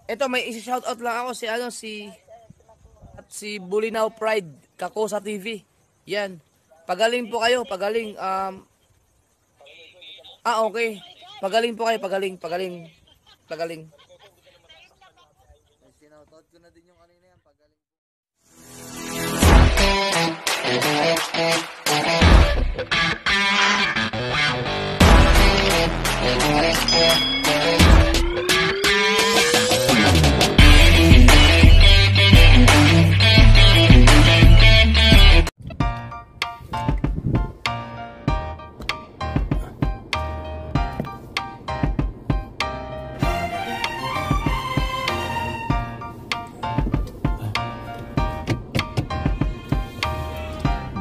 Ito may isi-shoutout lang ako si Bulinaw Pride, Kakosa TV. Yan. Pagaling po kayo, pagaling. Okay. Pagaling po kayo, pagaling. Sinautot ko na din yung kanina yan. Pagaling.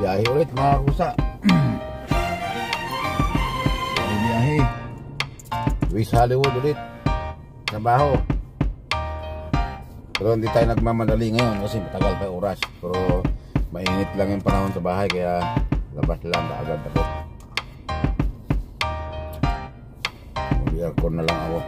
Biyahe ulit mga kusa. Biyahe. West Hollywood ulit. Trabaho. Pero hindi tayo nagmamadali ngayon kasi matagal pa oras. Pero mainit lang yung panahon sa bahay kaya labas lang agad ako. Mag-aircon na lang ako.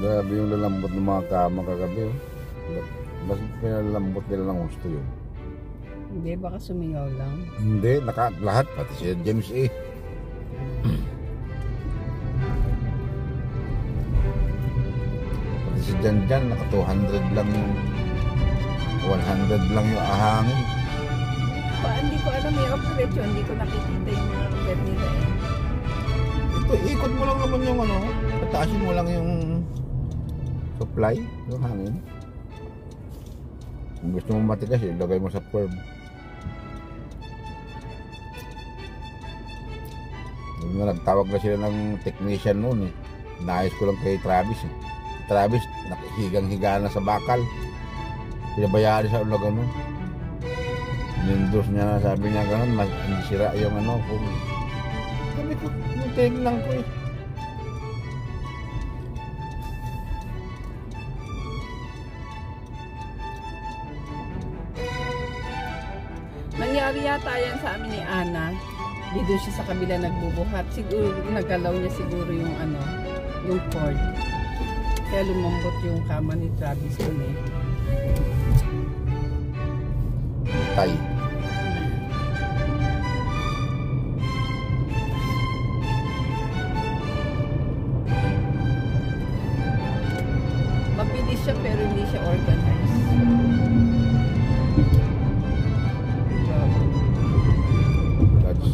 Grabe yung lalambot ng mga kama kagabi. Mas pinalalambot nila ng gusto yun. Hindi, baka sumingaw lang. Hindi, lahat. Pati si James A. Pati si Jan, naka 200 lang yung 100 lang yung ahangin. Hindi ko alam yung operation. Hindi ko nakikita yung mga lugar nila eh. Ito, ikot mo lang naman yung pataasin mo lang yung supply, yung hangin. Kung gusto mo matigas, ilagay mo sa curb. Yung nga, nagtawag na sila ng technician noon eh. Naayos ko lang kay Travis eh. Travis, higang-higa na sa bakal. Pinabayaan sa ulag ano. Nindos niya na, sabi niya gano'n, hindi sira yung ano. Sabi ko, tingnan ko eh. Nangyari yata yan sa amin ni Ana. Dito siya sa kabila nagbubuhat. Siguro, nagalaw niya siguro yung ano, yung cord. Kaya lumambot yung kama ni Travis ko eh. Tay. Mabilis siya pero hindi siya organized. Grabe. That's...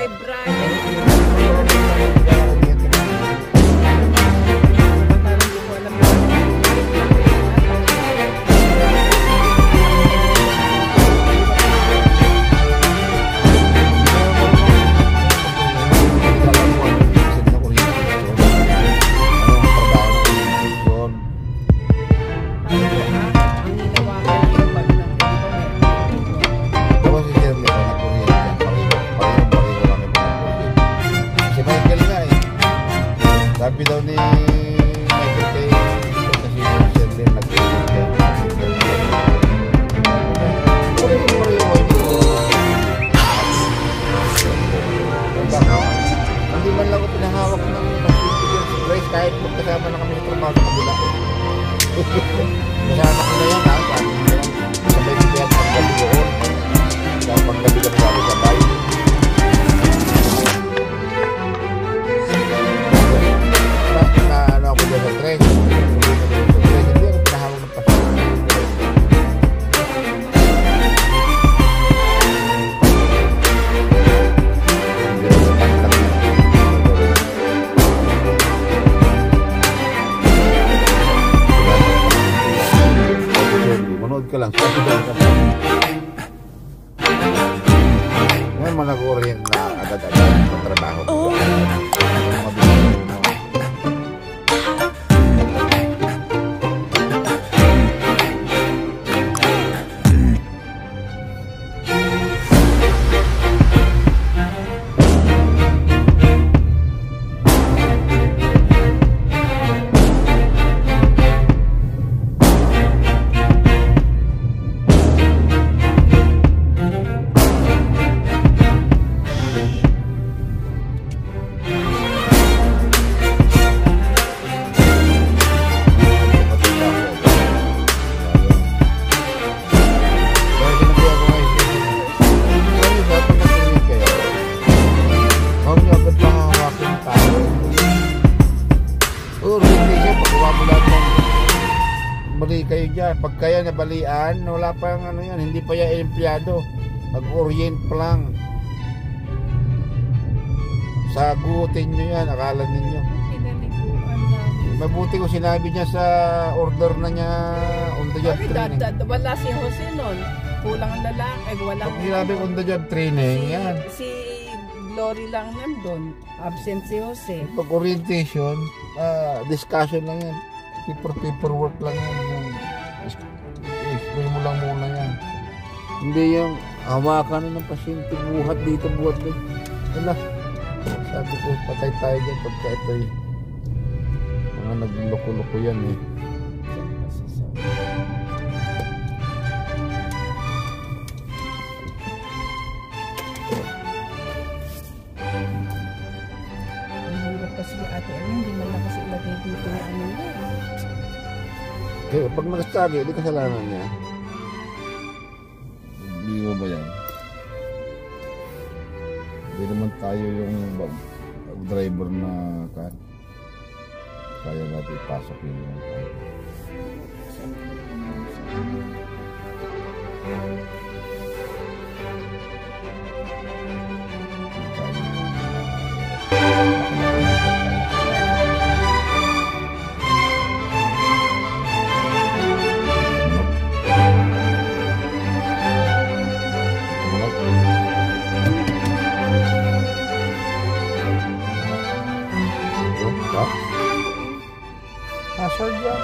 kay Brian. Parang hindi ko alam yun. Ang hinawakan yung bag ng Tapos si Shirley, kung nag-kuryente yan, pareho-pareho kami pinag-kuryente. Si Michael nga eh. Sabi daw ni Michael kay kasi si Shirley nag-kuryente. Pareho-pareho kami. Hindi man lang ako pinahawak ng Grace kahit magkasama na kami sa trabaho sa kabila. Kasama ko na yan ha. Sabay ko yan paggabi doon. Sa paggabi na po ako sabay. Na ano ako dyan sa tres. Hindi ako pinahawak ng pasyon. Manood ka lang. Ngayon mo nag-orient na agad-agad sa trabaho ko. Mabilis mo. Bali kayo dyan. Pag kaya nabalian, wala pa yung ano yan. Hindi pa yan empleyado. Mag-orient pa lang. Sagutin nyo yan. Akala ninyo. Pinaliguan namin. Mabuti ko sinabi niya sa order na niya on the job training. Wala si Jose nun. Kulang ang lalaki. Wala Pag sinabi on the job training, yan. Si Glory lang nandun. Absent si Jose. Pag orientation, discussion lang yan. Paperwork lang yan. Explain mo lang muna yan. Hindi yung hawakan ng pasyente, buhat dito, buhat dito. Wala. Sabi ko, patay tayo dyan pagka ito'y mga nagloko-loko yan eh. Mahirap kasi ate, hindi man lang kasi ilagay dito yung ano niya. Kaya pag nakasagi, di kasalanan niya. Hindi mo ba yan? Hindi naman tayo yung driver na kan. Kaya natin ipasok yun yung kan. Hazard yan.